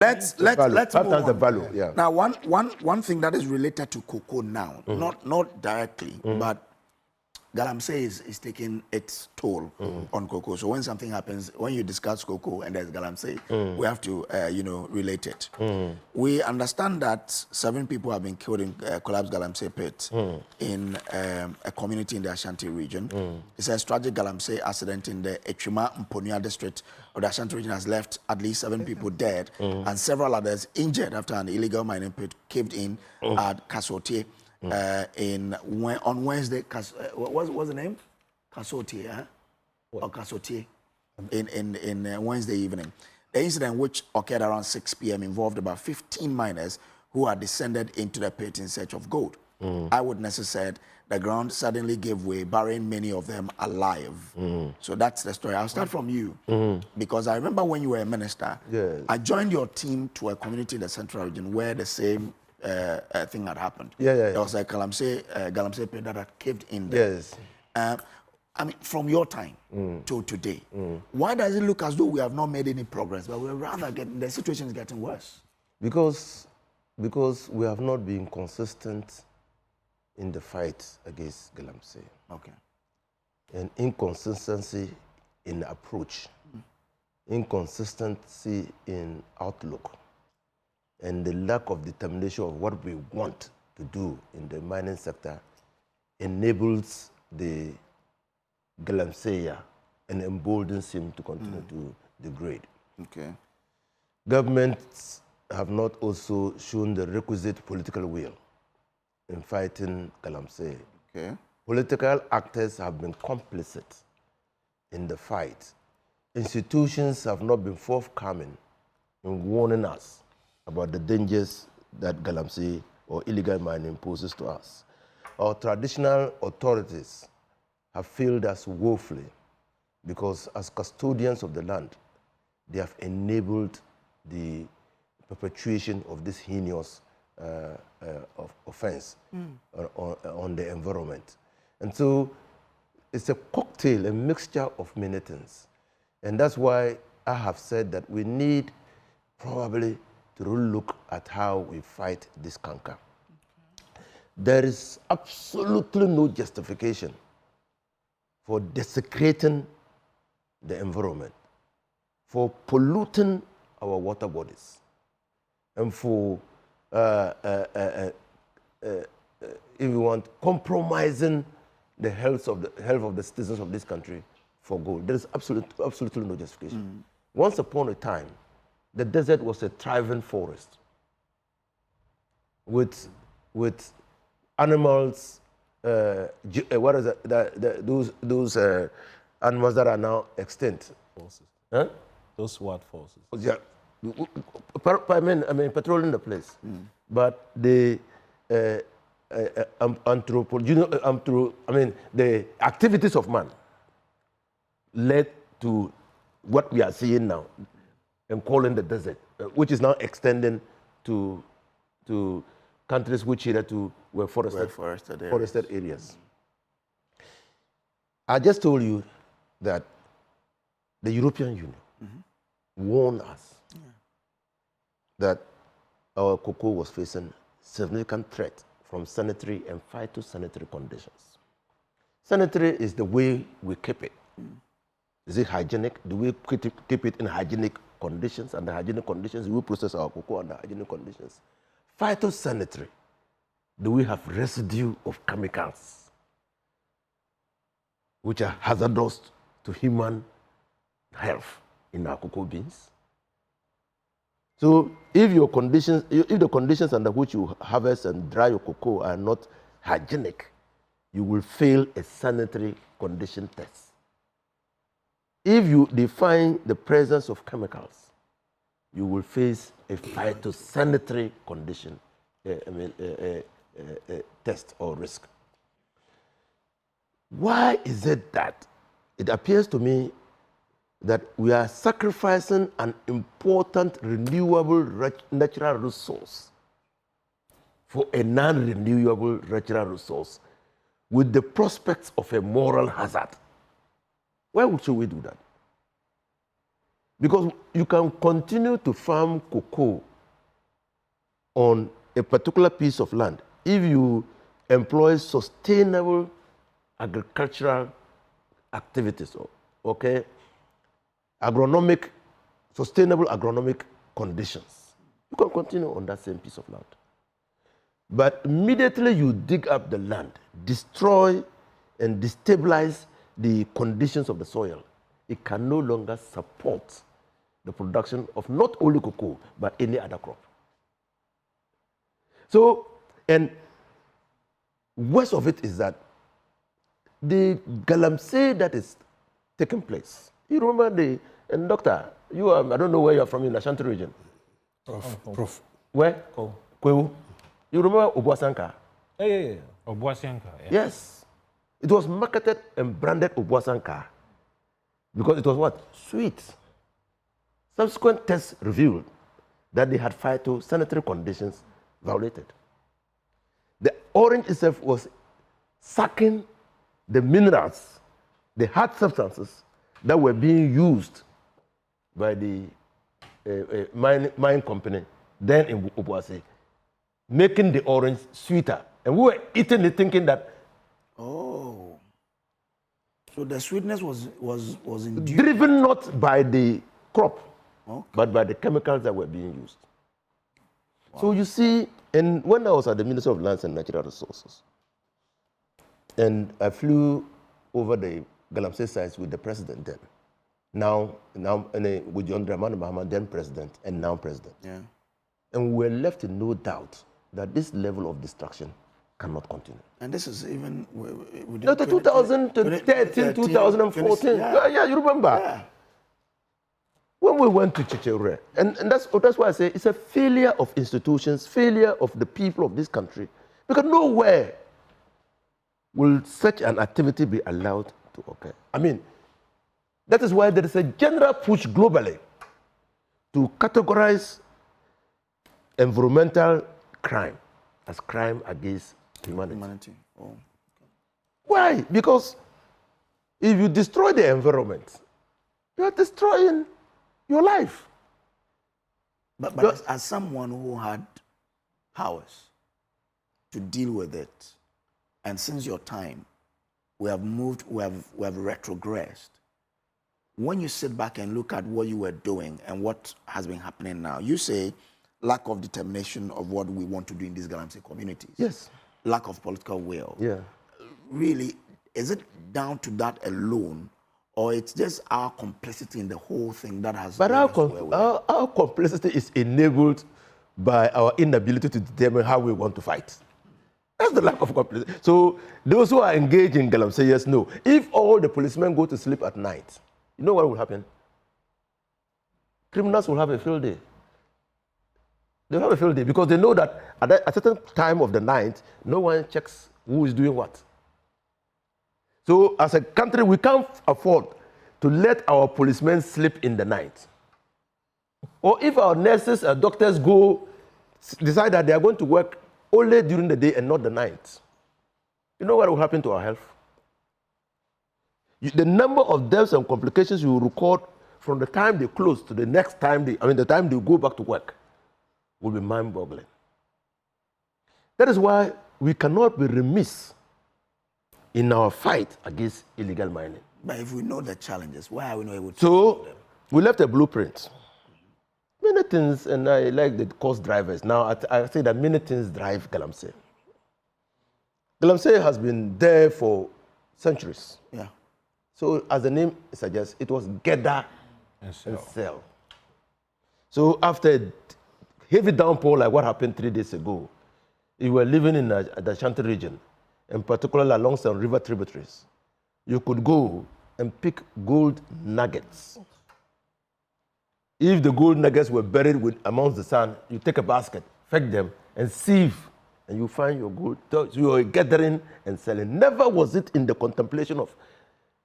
Let's move on. The value. Yeah. Now, one thing that is related to cocoa now, not directly, but Galamsey is taking its toll on cocoa. So when something happens, when you discuss cocoa and there's Galamsey, we have to relate it. We understand that 7 people have been killed in collapsed Galamsey pit in a community in the Ashanti region. It says tragic Galamsey accident in the Echima Mponia district of the Ashanti region has left at least 7 people dead and several others injured after an illegal mining pit caved in at Kasotie. On Wednesday, what's the name? Kasotie, or Kasotie, in Wednesday evening. The incident, which occurred around 6 p.m., involved about 15 miners who had descended into the pit in search of gold. Eyewitnesses said the ground suddenly gave way, burying many of them alive. So that's the story. I'll start from you, because I remember when you were a minister, I joined your team to a community in the central region where the same thing had happened. There was a Galamsey pit that had caved in there. Yes. I mean, from your time to today, why does it look as though we have not made any progress, but we're rather the situation is getting worse? Because we have not been consistent in the fight against Galamsey. Okay. And inconsistency in approach, inconsistency in outlook, and the lack of determination of what we want to do in the mining sector enables the Galamsey and emboldens him to continue to degrade. Okay. Governments have not also shown the requisite political will in fighting Galamsey. Okay. Political actors have been complicit in the fight. Institutions have not been forthcoming in warning us about the dangers that Galamsey or illegal mining poses to us. Our traditional authorities have failed us woefully because as custodians of the land, they have enabled the perpetuation of this heinous offense on the environment. And so it's a cocktail, a mixture of many things. And that's why I have said that we need probably to look at how we fight this canker. There is absolutely no justification for desecrating the environment, for polluting our water bodies, and for, if you want, compromising the health of the citizens of this country for gold. There is absolutely no justification. Once upon a time, the desert was a thriving forest with animals. What is it? Those animals that are now extinct. Forces. Huh? Those what forces? Yeah, I mean, patrolling the place. But the the activities of man led to what we are seeing now and calling the desert, which is now extending to countries which hitherto were forested areas. I just told you that the European Union warned us that our cocoa was facing significant threat from sanitary and phytosanitary conditions. Sanitary is the way we keep it. Is it hygienic? Do we keep it in hygienic conditions? Under hygienic conditions, we process our cocoa under hygienic conditions. Phytosanitary, do we have residue of chemicals which are hazardous to human health in our cocoa beans? So if the conditions under which you harvest and dry your cocoa are not hygienic, you will fail a sanitary condition test. If you define the presence of chemicals, you will face a phytosanitary condition, test or risk. Why is it that it appears to me that we are sacrificing an important renewable natural resource for a non-renewable natural resource with the prospects of a moral hazard? Why should we do that? Because you can continue to farm cocoa on a particular piece of land if you employ sustainable agricultural activities, okay? Sustainable agronomic conditions. You can continue on that same piece of land. But immediately you dig up the land, destroy and destabilize the conditions of the soil, it can no longer support the production of not only cocoa, but any other crop. So, and worst of it is that the galamsey that is taking place. You remember and doctor, you are, I don't know where you're from in the Ashanti region. Prof. Where? Kwewu. You remember Obuasanka? Yeah. Obuasanka. Yeah. Yes. It was marketed and branded Obuasanka because it was what? Sweet. Subsequent tests revealed that they had phytosanitary conditions violated. The orange itself was sucking the minerals, the hard substances that were being used by the mine company then in Obuasi, making the orange sweeter. And we were eating it thinking that, oh, so the sweetness was induced. Driven not by the crop, okay, but by the chemicals that were being used. Wow. So you see, and when I was at the Ministry of Lands and Natural Resources, and I flew over the galamsey sites with the president then, now with John Dramani Mahama, then president, and now president. Yeah. And we were left in no doubt that this level of destruction cannot continue. And this is even... No, to 2013, 2014. Yeah, you remember. Yeah. When we went to Chichere, and that's why I say it's a failure of institutions, failure of the people of this country, because nowhere will such an activity be allowed to occur. I mean, that is why there is a general push globally to categorize environmental crime as crime against humanity. Oh. Okay. Why? Because if you destroy the environment, you are destroying your life. But as someone who had powers to deal with it, and since your time, we have retrogressed. When you sit back and look at what you were doing and what has been happening now, you say lack of determination of what we want to do in these galamsey communities. Yes. Lack of political will. Yeah. Really, is it down to that alone, or it's just our complicity in the whole thing that has... But our complicity is enabled by our inability to determine how we want to fight. That's the lack of complicity. So those who are engaged in galamsey, yes, no. If all the policemen go to sleep at night, you know what will happen? Criminals will have a field day. They'll have a field day because they know that at a certain time of the night, no one checks who is doing what. So as a country, we can't afford to let our policemen sleep in the night. Or if our nurses and doctors decide that they are going to work only during the day and not the night, you know what will happen to our health? The number of deaths and complications you record from the time they close to the next time the time they go back to work will be mind-boggling. That is why we cannot be remiss in our fight against illegal mining. But if we know the challenges, why are we not able to solve them? We left a blueprint. Many things, and I like the course drivers. Now, I say that many things drive galamsey. Galamsey has been there for centuries. Yeah. So, as the name suggests, it was gather and sell. So, after a heavy downpour like what happened 3 days ago, you were living in the Ashanti region, and particularly along some river tributaries, you could go and pick gold nuggets. If the gold nuggets were buried amongst the sand, you take a basket, fetch them, and sieve, and you find your gold. So you are gathering and selling. Never was it in the contemplation of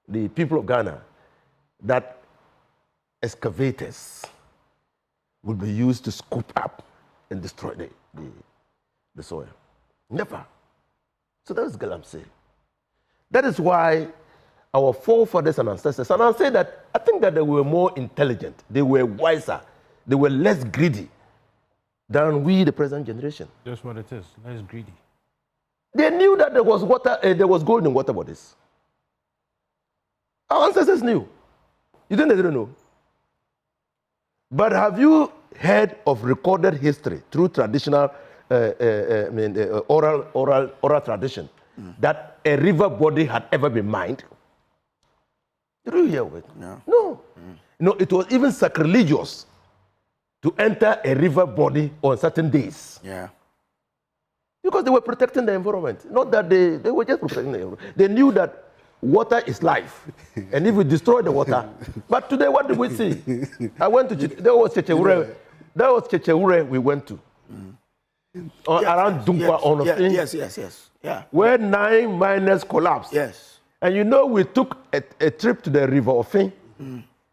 the people of Ghana that excavators would be used to scoop up and destroy the soil. Never. So that is galamsey. That is why our forefathers and ancestors, and I'll say that I think that they were more intelligent, they were wiser, they were less greedy than we, the present generation. That's what it is. Less greedy. They knew that there was water, there was gold in water bodies. Our ancestors knew. You think they didn't know? But have you heard of recorded history through traditional, oral tradition that a river body had ever been mined? Did you hear it? No. No, it was even sacrilegious to enter a river body on certain days. Yeah. Because they were protecting the environment. Not that they were just protecting the environment. They knew that water is life. And if we destroy the water. But today, what do we see? I went to, there was Chechewure we went to. Around Dunkwa on a thing. Yes. Yeah. Where 9 miners collapsed. Yes. And you know, we took a trip to the river Ofin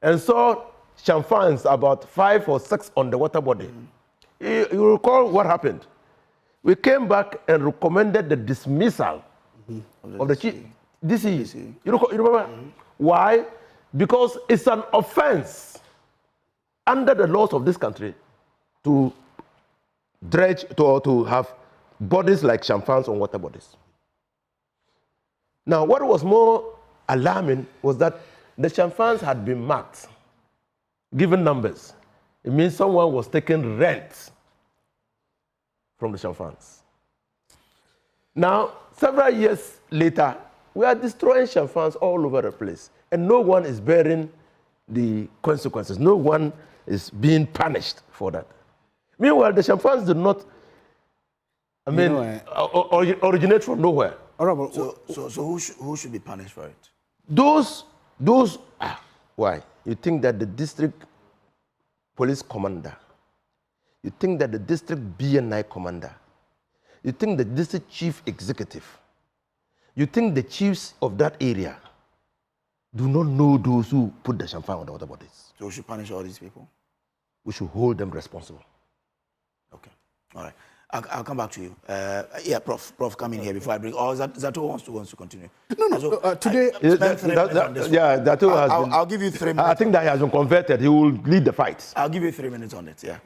and saw chamfans, about 5 or 6 on the water body. You recall what happened? We came back and recommended the dismissal of the chief. DC. You remember? Why? Because it's an offense under the laws of this country to dredge to have bodies like chamfans on water bodies. Now, what was more alarming was that the chamfans had been marked, given numbers. It means someone was taking rent from the chamfans. Now, several years later, we are destroying chamfans all over the place, and no one is bearing the consequences. No one is being punished for that. Meanwhile, the chamfans did not, originate from nowhere. So who should be punished for it? Why? You think that the district police commander, you think that the district BNI commander, you think the district chief executive, you think the chiefs of that area do not know those who put the champagne on the water bodies? So we should punish all these people? We should hold them responsible. Okay. All right. I'll come back to you. Yeah, Prof, come in here before I bring. Or Zato wants to continue. No. Today, Zato has been. I'll give you 3 minutes. I think that he has been converted. He will lead the fight. I'll give you 3 minutes on it. Yeah.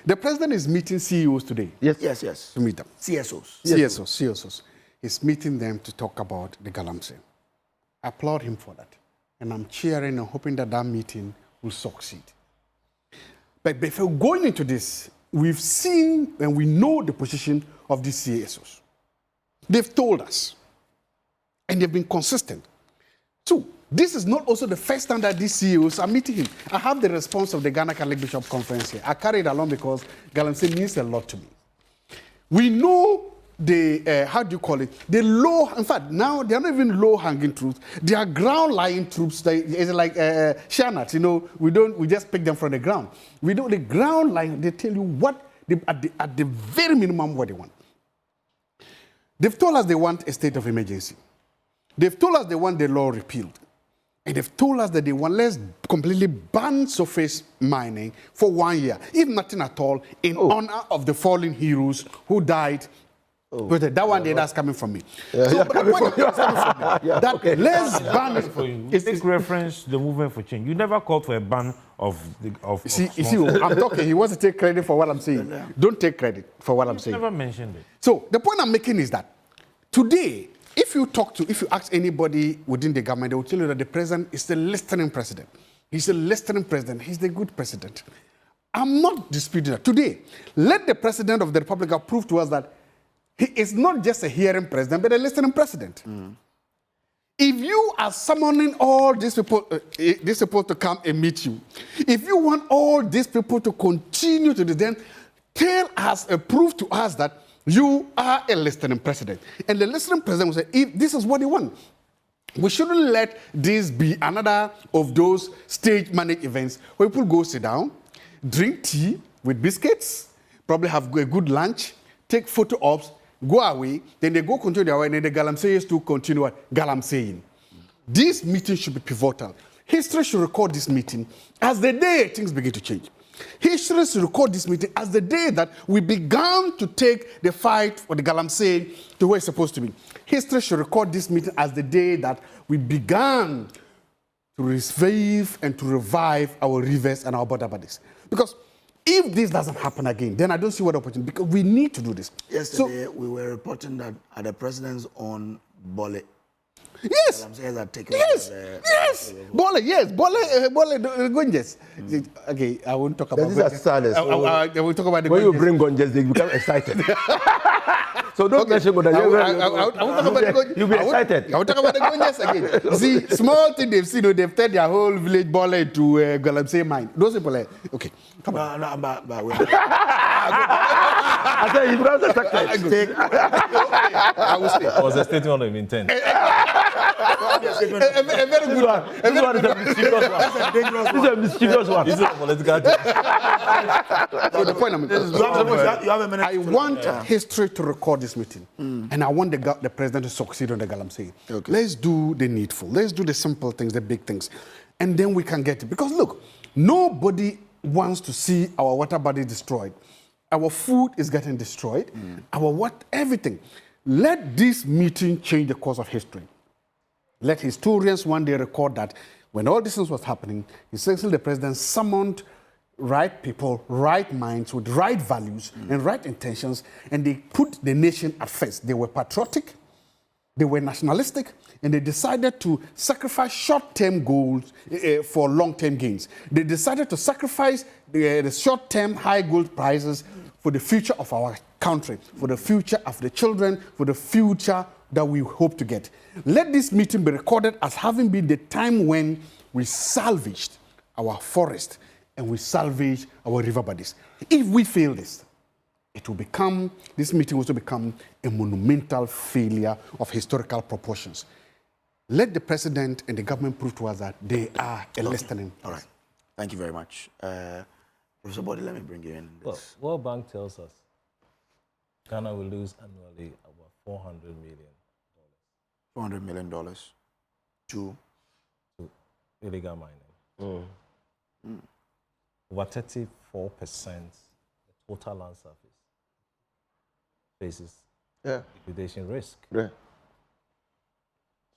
the president is meeting CEOs today. Yes. To meet them. CSOs. He's meeting them to talk about the Galamsey. I applaud him for that, and I'm cheering and hoping that meeting will succeed. But before going into this, we've seen and we know the position of these CSOs. They've told us, and they've been consistent. So, this is not also the first time that these CEOs are meeting him. I have the response of the Ghana Catholic Bishop Conference here. I carry it along because Galamsey means a lot to me. We know the, the low, in fact, now they are not even low-hanging troops. They are ground-lying troops. It's like shanats, we just pick them from the ground. We know the ground-lying, they tell you what, at the very minimum, what they want. They've told us they want a state of emergency. They've told us they want the law repealed. And they've told us that they want, let's completely ban surface mining for 1 year, if nothing at all, in honor of the fallen heroes who died. But that one day, that's coming from me. Let's ban it for you. Take reference to the movement for change. You never called for a ban of. See, I'm talking. He wants to take credit for what I'm saying. Yeah. Don't take credit for what I'm saying. Never mentioned it. So the point I'm making is that today, if you ask anybody within the government, they will tell you that the president is the listening president. He's a listening president. He's the good president. I'm not disputing that. Today, let the president of the Republic prove to us that he is not just a hearing president, but a listening president. If you are summoning all these people to come and meet you, if you want all these people to continue to do, then tell us, prove to us that you are a listening president. And the listening president will say, if this is what they want, we shouldn't let this be another of those stage-managed events where people go sit down, drink tea with biscuits, probably have a good lunch, take photo ops, go away, then they go continue their way, and then the Galamseyers to continue Galamseying. This meeting should be pivotal. History should record this meeting as the day things begin to change. History should record this meeting as the day that we began to take the fight for the Galamsey to where it's supposed to be. History should record this meeting as the day that we began to revive our rivers and our border bodies. Because if this doesn't happen again, then I don't see what opportunity, because we need to do this. Yesterday, we were reporting that at the president's own Bole. Yes. Bole, Gonjes. Okay, I won't talk about Gonjes. I will talk about the when Gonjes. you bring Gonjes, they become excited. So don't mention Gonjes. I will talk about the Gonjes. You'll be excited. I will talk about the Gonjes again. See, small thing they've seen, they've turned their whole village Bole to Galamsey mine. Those people are, okay. Come on. No, but I said he becomes excited. I will stay. It was a statement of intent. A very good one. This one is a mischievous one. This is a mischievous one. This is a political thing. So the point I'm making, you have a minute. I want history to record this meeting, and I want the president to succeed on the Galamsey. Okay. Let's do the needful. Let's do the simple things, the big things, and then we can get it. Because look, nobody wants to see our water body destroyed. Our food is getting destroyed. Everything. Let this meeting change the course of history. Let historians one day record that when all this was happening, essentially the president summoned right people, right minds, with right values and right intentions, and they put the nation at first. They were patriotic, they were nationalistic, and they decided to sacrifice short-term goals for long-term gains. They decided to sacrifice the short-term high gold prices for the future of our country, for the future of the children, for the future that we hope to get. Let this meeting be recorded as having been the time when we salvaged our forest and we salvaged our river bodies. If we fail this, this meeting will also become a monumental failure of historical proportions. Let the president and the government prove to us that they are a listening. All right. Thank you very much. Professor Body, let me bring you in. Well, World Bank tells us Ghana will lose annually about $400 million. $400 million to illegal mining. Over 34% the total land surface faces liquidation risk. Yeah.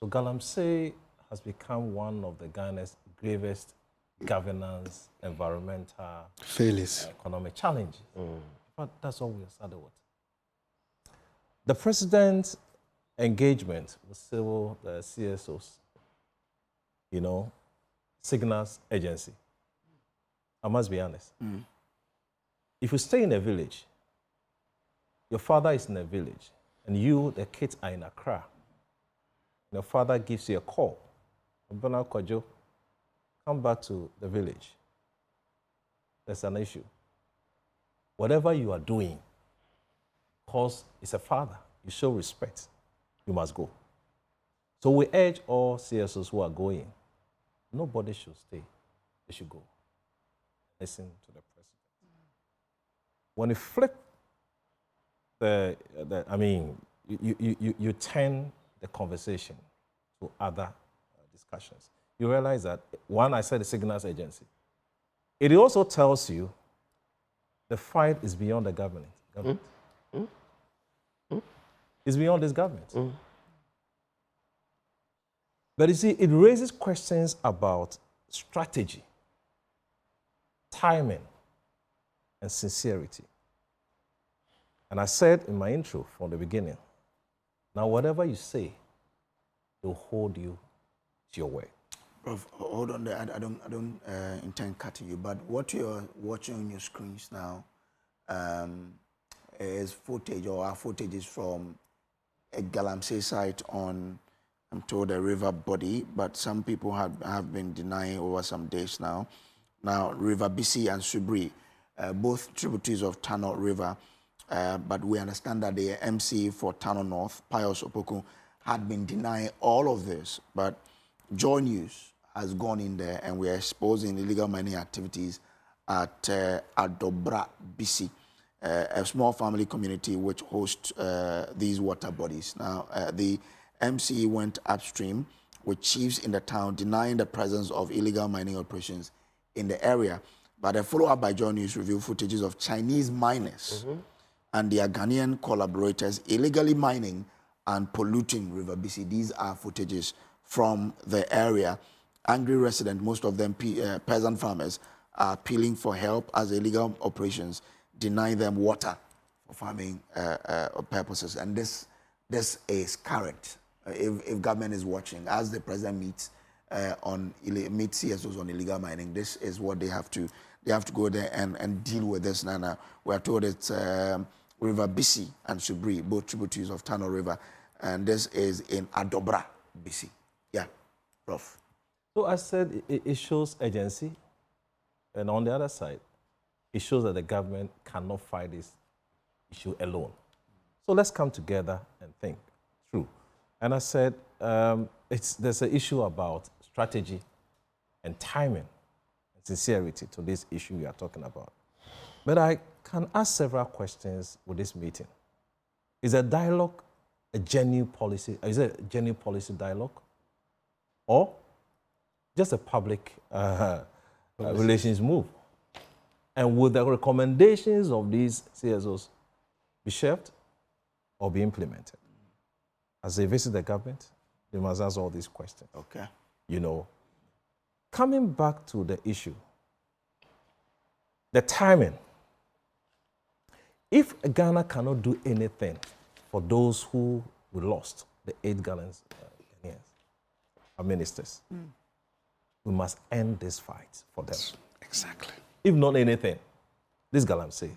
So Galamsey has become one of the Ghana's gravest governance, environmental, failures, economic challenges. But that's all we are started with. The president's engagement with civil CSOs, signals agency. I must be honest. If you stay in a village, your father is in a village, and you, the kids, are in Accra, your father gives you a call. Come back to the village. There's an issue. Whatever you are doing, because it's a father, you show respect, you must go. So we urge all CSOs who are going, nobody should stay, they should go. Listen to the president. When you flip you turn the conversation to other discussions. You realize that, one, I said the signals agency. It also tells you the fight is beyond the government. It's beyond this government. But you see, it raises questions about strategy, timing, and sincerity. And I said in my intro from the beginning, now whatever you say, they'll hold you to your word. Prof, hold on there. I don't intend cutting you, but what you're watching on your screens now is footage, or our footage is from a Galamsey site on, I'm told, a river body, but some people have been denying over some days now. Now, River Bisi and Subri, both tributaries of Tano River, but we understand that the MC for Tano North, Pius Opoku, had been denying all of this, but JoyNews has gone in there and we are exposing illegal mining activities at Adobra Bisi, a small family community which hosts these water bodies. Now, the MC went upstream with chiefs in the town denying the presence of illegal mining operations in the area. But a follow-up by JoyNews revealed footages of Chinese miners and their Ghanaian collaborators illegally mining and polluting River Bisi. These are footages from the area. Angry residents, most of them peasant farmers, are appealing for help as illegal operations deny them water for farming purposes. And this is current. If government is watching, as the president meets CSOs on illegal mining, this is what they have to go there and deal with this. Now we are told it's River Bisi and Subri, both tributaries of Tano River, and this is in Adobra, Bisi. Yeah, Prof. So I said it shows agency, and on the other side, it shows that the government cannot fight this issue alone. So let's come together and think through. And I said there's an issue about strategy and timing and sincerity to this issue we are talking about. But I can ask several questions with this meeting. Is a dialogue a genuine policy? Is it a genuine policy dialogue? Or just a public relations move? And will the recommendations of these CSOs be shelved or be implemented? As they visit the government, they must ask all these questions. Okay. You know, coming back to the issue, the timing. If Ghana cannot do anything for those who we lost, the 8 Ghanaians, our ministers, we must end this fight for them. Exactly. If not anything, this Galamsey,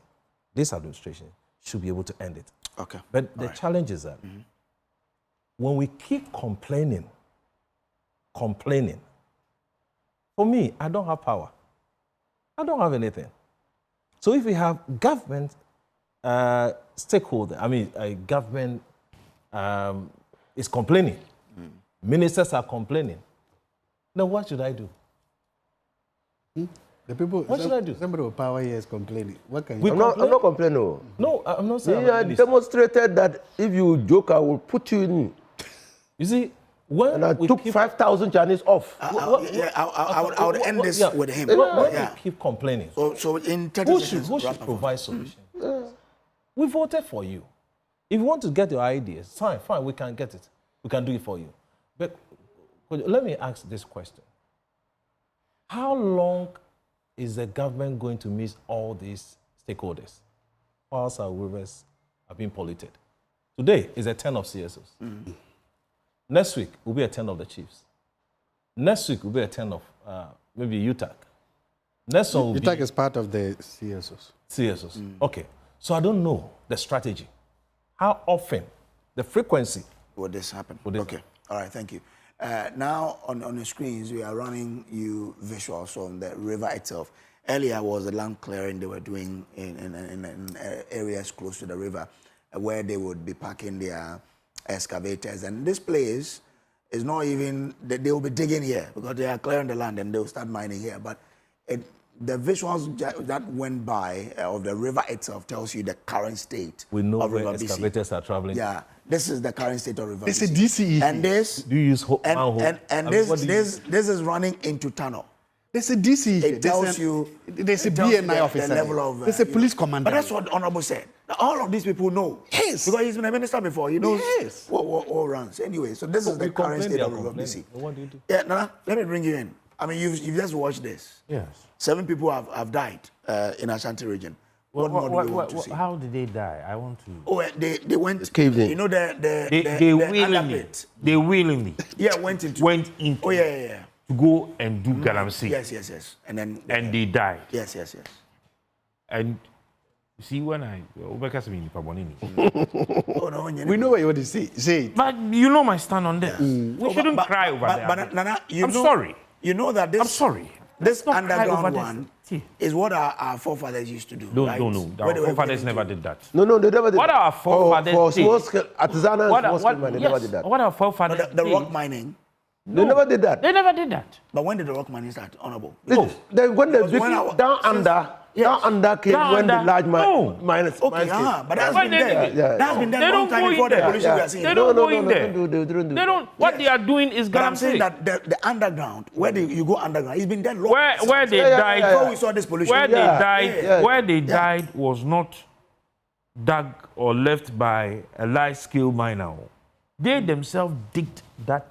this administration should be able to end it. Okay. But the challenge is that when we keep complaining, for me, I don't have power. I don't have anything. So if we have government stakeholder, government is complaining, ministers are complaining, then what should I do? The people, what should I do? Somebody with power here is complaining. What can you I'm not complaining. No, I'm not saying. I demonstrated that if you joke, I will put you in. You see, when and I took 5,000 Chinese off. I would end this with him. When we keep complaining, so in 30 seconds, who should provide solution? We voted for you. If you want to get your ideas, fine, we can get it. We can do it for you. But let me ask this question. How long is the government going to miss all these stakeholders whilst our rivers are being polluted? Today is a 10 of CSOs. Next week will be a 10 of the chiefs. Next week will be a 10 of maybe UTAC. Next one will be... UTAC is part of the CSOs. CSOs. Okay. So I don't know the strategy. How often, the frequency. Will this happen? Okay. All right, thank you. Now, on the screens, we are running you visuals on the river itself. Earlier was the land clearing they were doing in areas close to the river where they would be parking their excavators. And this place is not even, they will be digging here because they are clearing the land and they will start mining here. But the visuals that went by of the river itself tells you the current state we know of where River excavators are traveling. Yeah, this is the current state of River It's a DCE. And this, do you use this is running into tunnel. There's a DCE. It tells you. There's a BNI officer. The level of, there's a police commander. But that's what the Honorable said. All of these people know. Yes. Because he's been a minister before. He knows yes. what runs. Anyway, so this is the current state of River Bisi. What do you do? Yeah, Nana, let me bring you in. I mean, you've just watched this. Yes. 7 people have died in Ashanti region. What more do you want to see? How did they die? I want to. Oh, they went. Caved in. You know They willingly. Yeah, went into. Oh yeah. To go and do galamsey. Yes. And they died. Yes. And you see, when Oh no, we know what you want to say. Say it. But you know my stand on this. We shouldn't cry over that. But Nana, I'm sorry. You know that this. I'm sorry. This underground one is what our forefathers used to do. No. Right? Our forefathers never did that. No, they never did what that. Our forefathers for did. small scale, artisanal and small scale mining, they never did that. What our forefathers the rock mining. They never did that. They never did that. But when did the rock mining start, Honorable? When they dig down under, Not under came Not when the under- large No. minus. Okay, but that's Why been they there. did it? That's been They there long don't time go in before the there. pollution we are seeing. They don't go in there. They don't do They don't. What Yes. they are doing is But I'm saying galamsey. that the underground, where you go underground, it's been there long. Where they died, Before we saw this pollution. where they died, yeah. where they died was not dug or left by a large-scale miner. They themselves digged that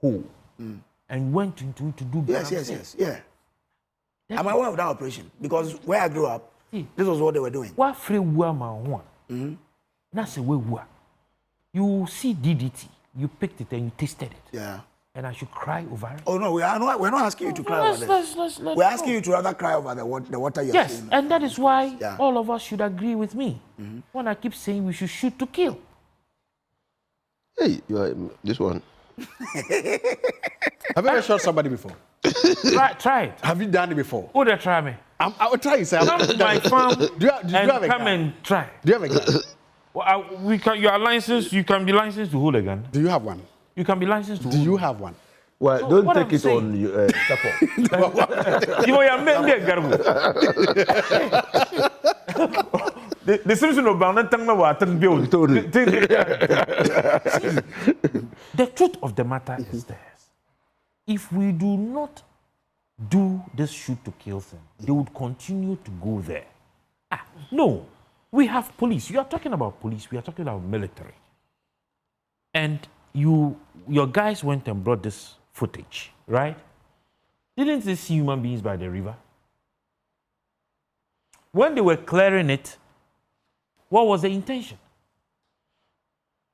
hole and went into it to do Yes, yeah. I'm aware of that operation because where I grew up, this was what they were doing. What free woman? That's the way we are. You see DDT, you picked it and you tasted it, Yeah. and I should cry over it. Oh no, we're not asking you to cry over this. Let's We're asking you to rather cry over the water you're Yes, seeing. and that is why Yeah. all of us should agree with me when I keep saying we should shoot to kill. Hey, you are this one. Have you ever shot somebody before? Try it. Have you done it before? Who they try me? I will try it, sir. Come to my farm Do you have a come gun? and try. Do you have a gun? Well, you are licensed. You can be licensed to hold a gun. Do you have one? You can be licensed to Do hold. you have one? Well, So don't what take I'm it saying- on you, support. You know, you're making garbo. The Simpson of Banatang The truth of the matter is this: if we do not do this shoot to kill thing, they would continue to go there. No, we have police. You are talking about police. We are talking about military. And your guys went and brought this footage, right? Didn't they see human beings by the river? When they were clearing it, what was the intention?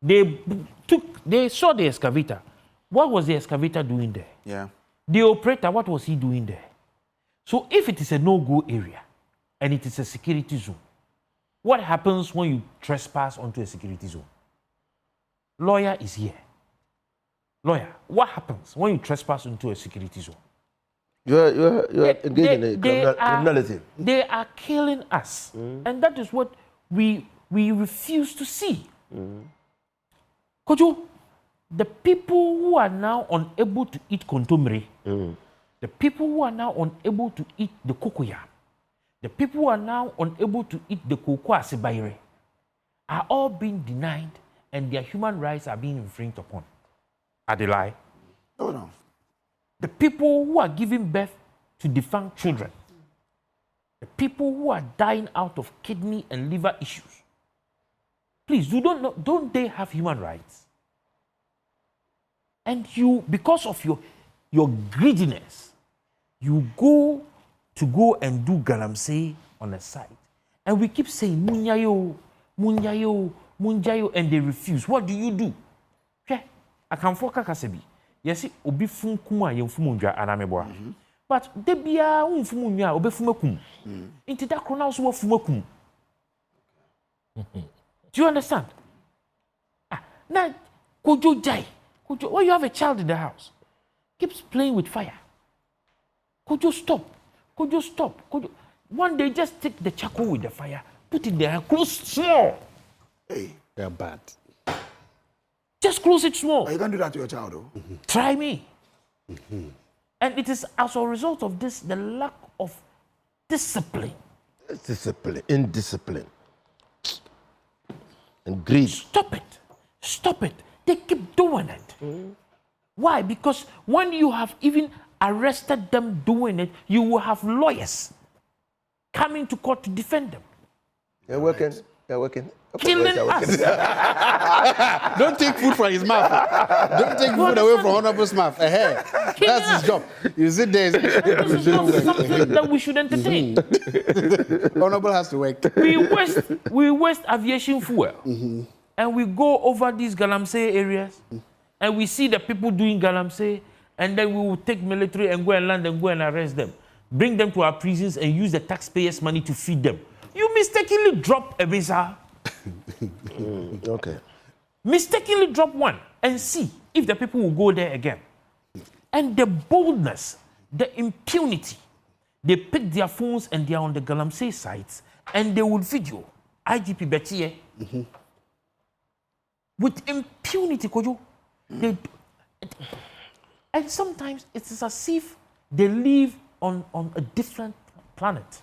They saw the excavator. What was the excavator doing there? Yeah. The operator, what was he doing there? So if it is a no-go area and it is a security zone, what happens when you trespass onto a security zone? Lawyer is here. Lawyer, what happens when you trespass into a security zone? You are engaging in criminality. They are killing us. And that is what we refuse to see. Kojo, the people who are now unable to eat kontomire, the people who are now unable to eat the cocoyam, the people who are now unable to eat the cocoa asibayre, are all being denied and their human rights are being infringed upon. Are they lie? Oh no. The people who are giving birth to defunct children, the people who are dying out of kidney and liver issues, please, don't they have human rights? And you, because of your greediness, you go and do galamsey on a site. And we keep saying, munyayo, munyayo, munyayo, and they refuse. What do you do? Okay, I can foka kasebi. Yes, obi fun kuma ye fumunja anameboa. But debia unfumunja obi fumakum. Into that chrono so fumakum. Do you understand? Now, Kojo Jai, Kojo, when you have a child in the house, keeps playing with fire. Kojo, stop. Kojo, stop. Kojo. One day, just take the charcoal with the fire, put it there, close small. Hey, They're bad. Just close it small. but you can't do that to your child, though. Try me. And it is as a result of this, the lack of discipline. Discipline, indiscipline, and greed. Stop it. Stop it. They keep doing it. Why? Because when you have even arrested them doing it, you will have lawyers coming to court to defend them. You're working. You're working. Killing us. Don't take food from his mouth. Don't take food away from Honorable's mouth. That's his job. You sit there. This is not something that we should entertain. Honorable has to work. We waste aviation fuel. And we go over these galamsey areas and we see the people doing galamsey, and then we will take military and go and land and go and arrest them, bring them to our prisons and use the taxpayers' money to feed them. You mistakenly drop a missile. Okay. Mistakenly drop one and see if the people will go there again. And the boldness, the impunity, they pick their phones and they are on the galamsey sites and they will video IGP Betty with impunity, Kojo. And sometimes it is as if they live on a different planet.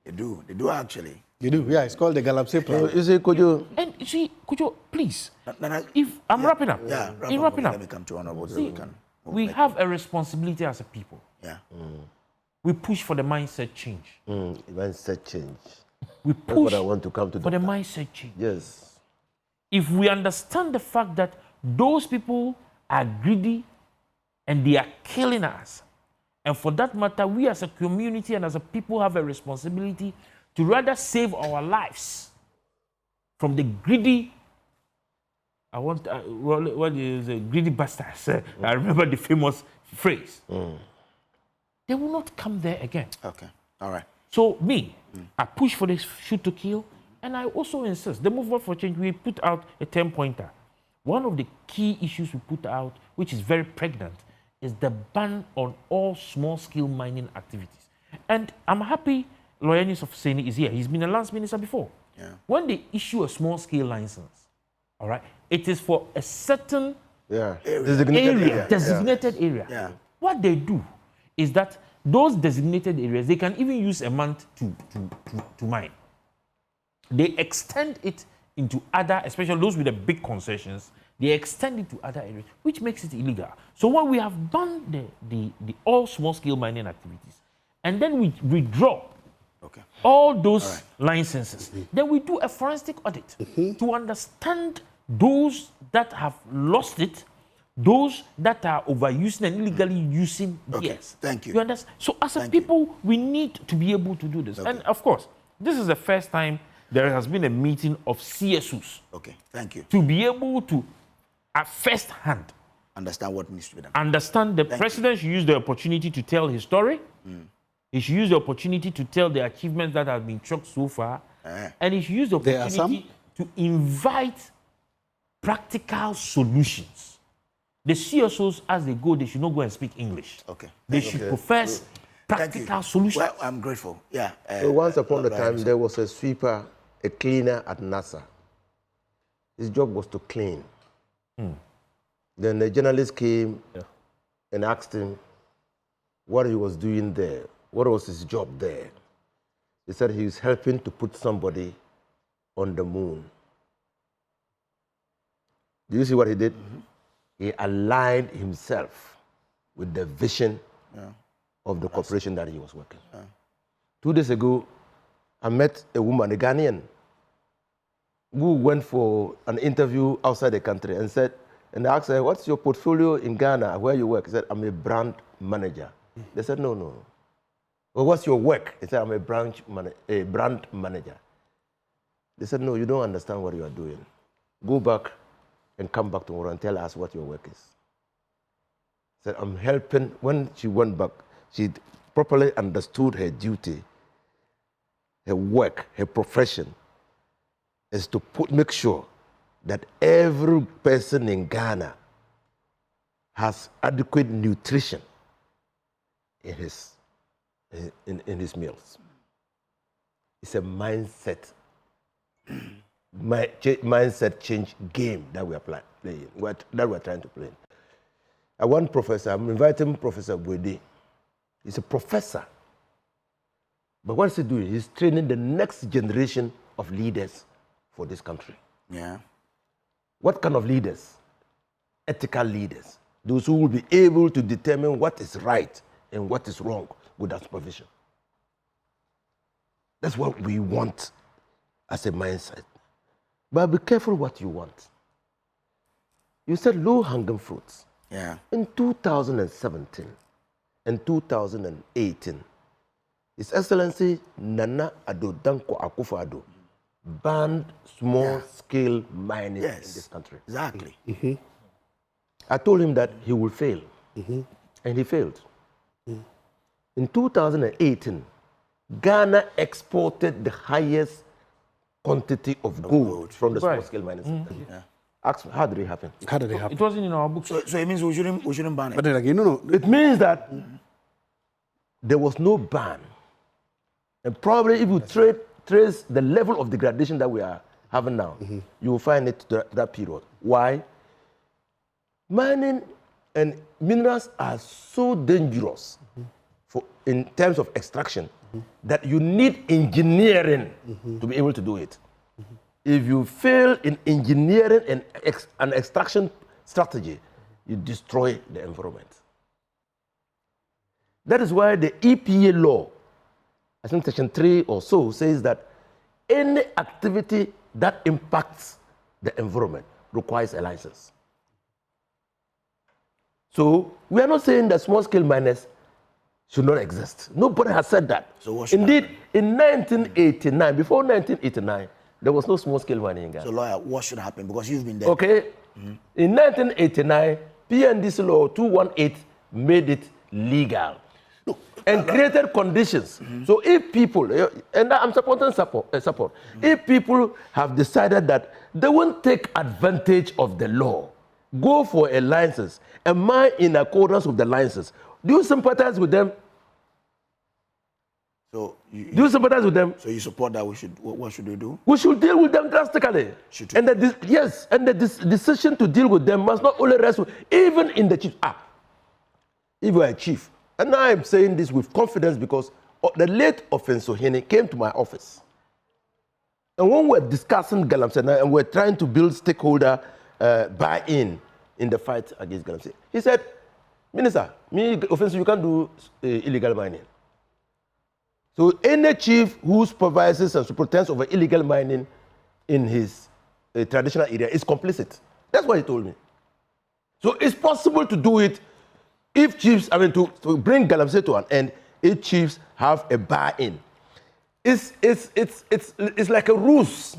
They do actually. You do? Yeah, it's called the Galamsey plan. You see, could you? And you see, could you please, Nana, if I'm wrapping up, yeah, wrapping up, let me come to Honorable so see, we can. we have a responsibility as a people. Yeah. We push for the mindset change. Mindset change. We That's push what I want to come to. for the Doctor. mindset change. Yes. If we understand the fact that those people are greedy and they are killing us, and for that matter, we as a community and as a people have a responsibility to rather save our lives from the greedy. What is a greedy bastards? I remember the famous phrase. They will not come there again. Okay. All right. So I push for this shoot to kill, and I also insist, the movement for change, we put out a 10-pointer. One of the key issues we put out, which is very pregnant, is the ban on all small-scale mining activities. And I'm happy JoyNews of Fuseini is here. He's been a lands minister before. Yeah. When they issue a small-scale license, all right, it is for a certain designated area. Yeah. What they do is that those designated areas, they can even use a month to mine. They extend it into other, especially those with the big concessions, they extend it to other areas, which makes it illegal. So when we have banned the all small-scale mining activities, and then we withdraw all those licenses, then we do a forensic audit to understand those that have lost it, those that are overusing and illegally using gears. Thank you. You understand? So as a people, we need to be able to do this. And of course, this is the first time there has been a meeting of CSOs. Okay, thank you. To be able to, at first hand, Understand what needs to be done. understand the president should use the opportunity to tell his story. He should use the opportunity to tell the achievements that have been chalked so far. And he should use the opportunity to invite practical solutions. The CSOs, as they go, they should not go and speak English. Okay. They should profess practical solutions. Well, I'm grateful. Yeah. So once upon a time, there was a sweeper, a cleaner at NASA. His job was to clean. Then the journalist came and asked him what he was doing there. What was his job there? He said he was helping to put somebody on the moon. Do you see what he did? He aligned himself with the vision of the corporation that he was working. 2 days ago, I met a woman, a Ghanaian, who went for an interview outside the country and said, and I asked her, what's your portfolio in Ghana, where you work? He said, I'm a brand manager. They said, no. Well, what's your work? He said, I'm a brand manager. They said, no, you don't understand what you are doing. Go back and come back tomorrow and tell us what your work is. He said, I'm helping. When she went back, she properly understood her duty, her work, her profession, is to make sure that every person in Ghana has adequate nutrition in his meals. It's a mindset change game that we are playing, that we are trying to play. I want Professor, I'm inviting Professor Bwede. He's a professor. But what is he doing? He's training the next generation of leaders for this country. Yeah. What kind of leaders? Ethical leaders. Those who will be able to determine what is right and what is wrong with that supervision. That's what we want as a mindset. But be careful what you want. You said low-hanging fruits. Yeah. In 2017 and 2018, His Excellency Nana Addo Dankwa Akufo-Addo banned small-scale mining in this country. Exactly. I told him that he will fail, and he failed. In 2018, Ghana exported the highest quantity of gold from the small-scale mining sector. Ask me, how did it happen? How did it happen? It wasn't in our books. So it means we shouldn't ban it. But then again, no. It means that there was no ban. And probably if you trace the level of degradation that we are having now, you will find it to that period. Why? Mining and minerals are so dangerous in terms of extraction that you need engineering to be able to do it. If you fail in engineering and an extraction strategy, you destroy the environment. That is why the EPA law, I think section 3 or so, says that any activity that impacts the environment requires a license. So we are not saying that small-scale miners should not exist. Nobody has said that. So what should Indeed, happen? in 1989, before 1989, there was no small-scale mining in Ghana. So, lawyer, what should happen? Because you've been there. Okay? In 1989, PNDC law 218 made it legal and created conditions. So if people, and I'm supporting support, if people have decided that they won't take advantage of the law, go for a license and mine in accordance with the license, do you sympathize with them? So Do you sympathize with them? So you support that? What should we do? We should deal with them drastically. And the decision to deal with them must not only rest with, even in the chief. If you are a chief, and I am saying this with confidence because the late Fuseini came to my office. And when we were discussing Galamsey and we were trying to build stakeholder buy-in in the fight against Galamsey, he said, Minister, you can't do illegal mining. So any chief who supervises and superintends over illegal mining in his traditional area is complicit. That's what he told me. So it's possible to do it if chiefs, to bring Galamsey to an end, if chiefs have a buy-in. It's like a ruse.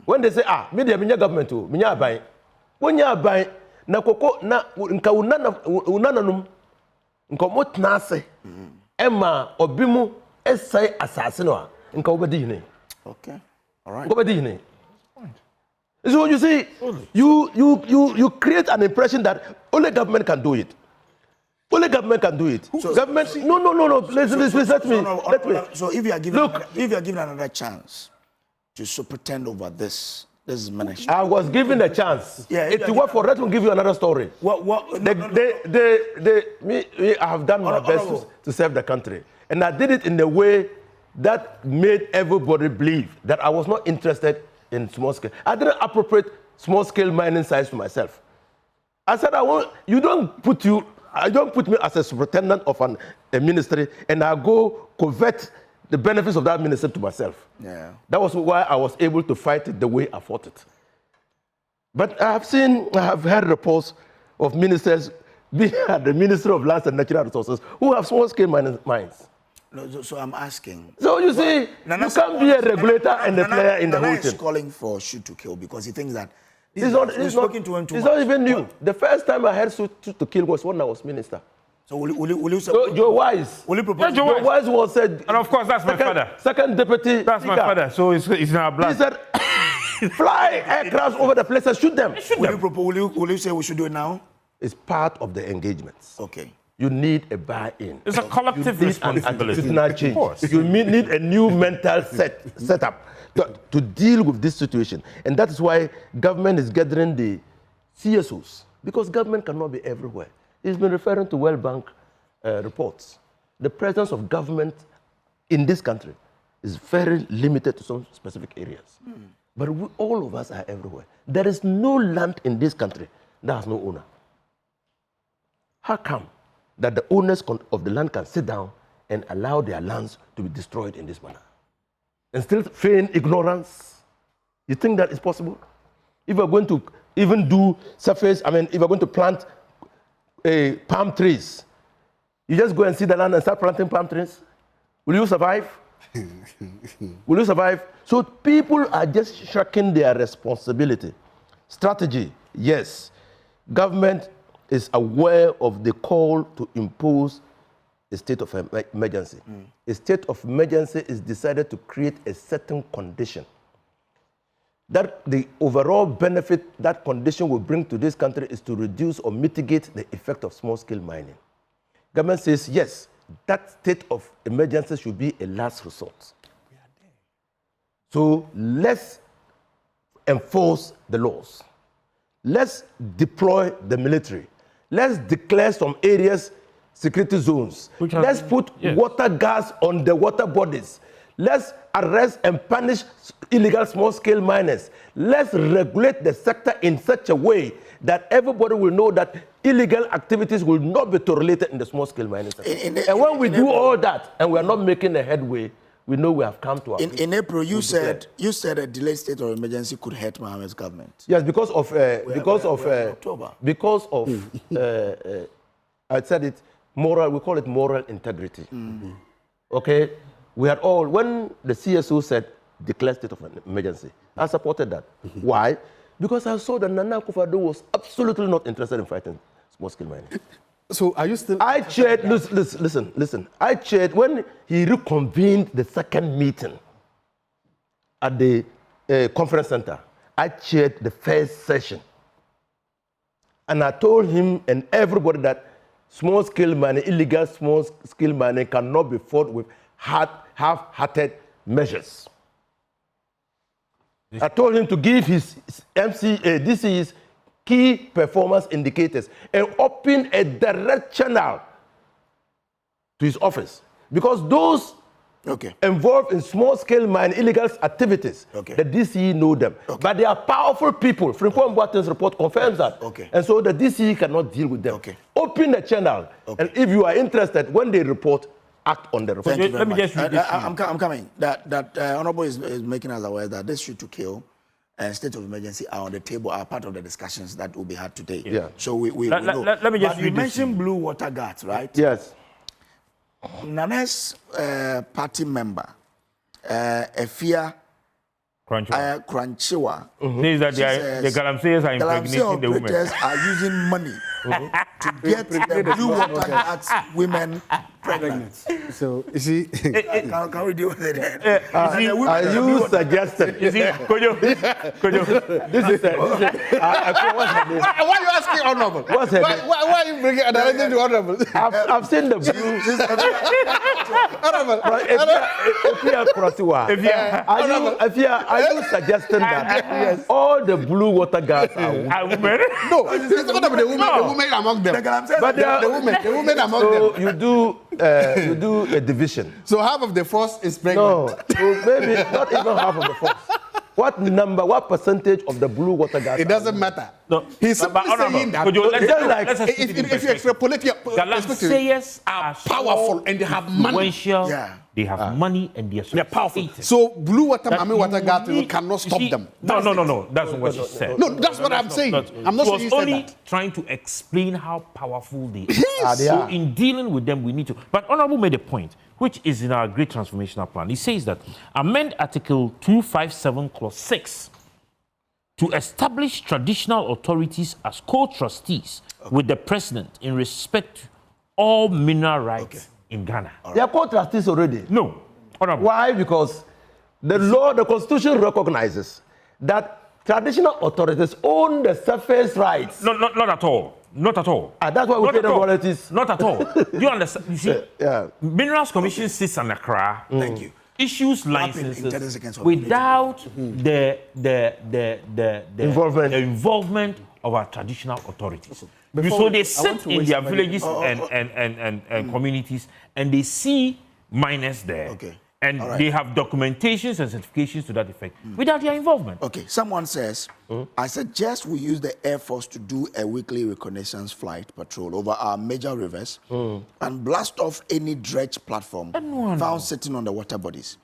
When they say, media government too, minya buy. When you buy, na koko na nka unananum nka motnase ema obimu esai asase no nka obedi hine. Okay. All right. Obedi hine. So you see, you create an impression that only government can do it. Only government can do it. So, government, no. Please let me. So if you are given another chance to pretend over this ministry. I was given a chance. Yeah. It worked for. Let me give you another story. I have done my best to serve the country, and I did it in a way that made everybody believe that I was not interested in small scale. I didn't appropriate small scale mining sites to myself. I said, I don't put me as a superintendent of a ministry and I go covet the benefits of that ministry to myself. Yeah. That was why I was able to fight it the way I fought it. But I have heard reports of ministers being at the Ministry of Lands and Natural Resources who have small-scale mines. No, so I'm asking. So you see, you can't be a regulator and a player in the whole thing. Nana is calling for shoot to kill because he thinks that it's not even new. The first time I heard shoot to kill was when I was minister. So will you so Joe Wise. Will you propose? Joe Wise was said. And of course, that's my father. Second deputy. That's my father. So it's in our blood. He said, fly aircrafts over the place and shoot them. Will you say we should do it now? It's part of the engagements. Okay. You need a buy-in. It's a collective responsibility. You need a new mental setup to deal with this situation. And that is why government is gathering the CSOs, because government cannot be everywhere. He's been referring to World Bank reports. The presence of government in this country is very limited to some specific areas. But all of us are everywhere. There is no land in this country that has no owner. How come that the owners of the land can sit down and allow their lands to be destroyed in this manner and still feign ignorance? You think that is possible? If we're going to even do surface, if we're going to plant palm trees, you just go and see the land and start planting palm trees? Will you survive? Will you survive? So people are just shirking their responsibility. Strategy, yes. Government is aware of the call to impose a state of emergency. A state of emergency is decided to create a certain condition. That the overall benefit that condition will bring to this country is to reduce or mitigate the effect of small-scale mining. Government says, yes, that state of emergency should be a last resort. So let's enforce the laws. Let's deploy the military. Let's declare some areas security zones. Let's put yes. water gas on the water bodies. Let's arrest and punish illegal small-scale miners. Let's regulate the sector in such a way that everybody will know that illegal activities will not be tolerated in the small-scale mining sector. And when we do all that and we are not making a headway, we know we have come to our in April, you said a delayed state of emergency could hurt Mohammed's government. Yes, because of October. Because of I said it, moral. We call it moral integrity. Okay, we had all when the CSO said declare state of emergency, I supported that. Why? Because I saw that Nana Akufo-Addo was absolutely not interested in fighting small-scale mining. So are you still? I chaired. Listen. I chaired when he reconvened the second meeting at the conference center. I chaired the first session, and I told him and everybody that small-scale mining, illegal small-scale mining, cannot be fought with half-hearted measures. I told him to give his DCE's key performance indicators and open a direct channel to his office. Because those involved in small-scale mining, illegal activities, the DCE know them. But they are powerful people. Frimpong Boateng's report confirms that. And so the DCE cannot deal with them. Open the channel. And if you are interested, when they report, act on the report. Let me just read this. I'm coming. That Honorable is making us aware that this shoot to kill and state of emergency are on the table, are part of the discussions that will be had today. Yeah. So we know. Let me just but you mentioned blue water guards, right? Yes. Nane's party member, Efia Kranchiwa, says that the Galamseyers are impregnating the women. Operators are using money to get the blue water guards women pregnant. So you see, can we deal with it? Are you suggesting? You see, Kojo, This is why are you asking honorable? What's her name? Why are you bringing anything to honorable? I've seen the blue. Honorable. Are you suggesting that all the blue water guards are women? No, it's not about the women among them. But the women among them. So you do a division. So half of the force is pregnant. No, so maybe not even half of the force. What percentage of the blue water guards? It doesn't matter. No, he's simply saying that. If you extrapolate your Galamseyers are powerful and they have money. They have money and they're powerful. So blue water, Mami water guards cannot stop them. No. That's what she said. No, that's what I'm saying. I'm not saying she was only trying to explain how powerful they are. Yes. So in dealing with them, we need to. But Honorable made a point, which is in our great transformational plan. He says that amend Article 257, Clause 6 to establish traditional authorities as co-trustees with the president in respect to all mineral rights in Ghana. They are co-trustees already. No. Honorable. Why? Because the law, the constitution recognizes that traditional authorities own the surface rights. No, not at all. Not at all. That's why we pay them royalties. Not at all. Do you understand? You see, Minerals Commission sits in Accra. Thank you. Issues licenses without the involvement of our traditional authorities. So they sit in their villages and communities and they see miners there. And they have documentations and certifications to that effect without their involvement. Someone says, I suggest we use the Air Force to do a weekly reconnaissance flight patrol over our major rivers and blast off any dredge platform found sitting on the water bodies.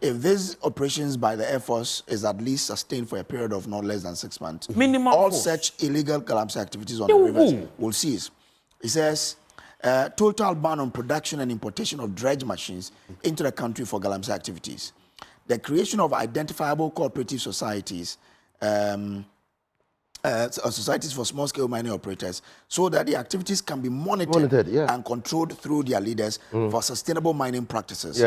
If these operations by the Air Force is at least sustained for a period of not less than 6 months, all such illegal Galamsey activities on the rivers will cease. He says, total ban on production and importation of dredge machines into the country for Galamsey activities. The creation of identifiable cooperative societies, societies for small-scale mining operators, so that the activities can be monitored and controlled through their leaders for sustainable mining practices.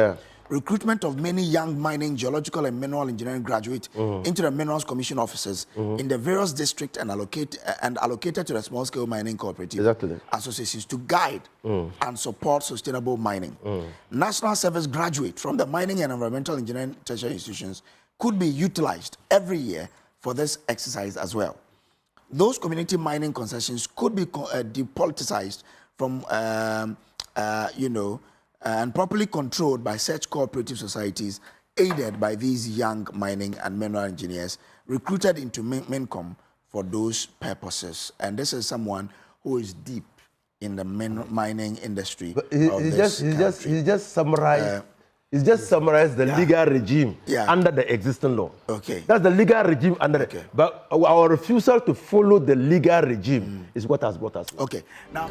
Recruitment of many young mining, geological, and mineral engineering graduates into the Minerals Commission offices in the various districts and allocated to the small-scale mining cooperative associations to guide and support sustainable mining. National service graduates from the mining and environmental engineering tertiary institutions could be utilized every year for this exercise as well. Those community mining concessions could be depoliticized from and properly controlled by such cooperative societies, aided by these young mining and mineral engineers, recruited into Mincom for those purposes. And this is someone who is deep in the mining industry. But he just summarized. He's just summarized the legal regime under the existing law. Okay. That's the legal regime under but our refusal to follow the legal regime is what has brought us. Okay. Now.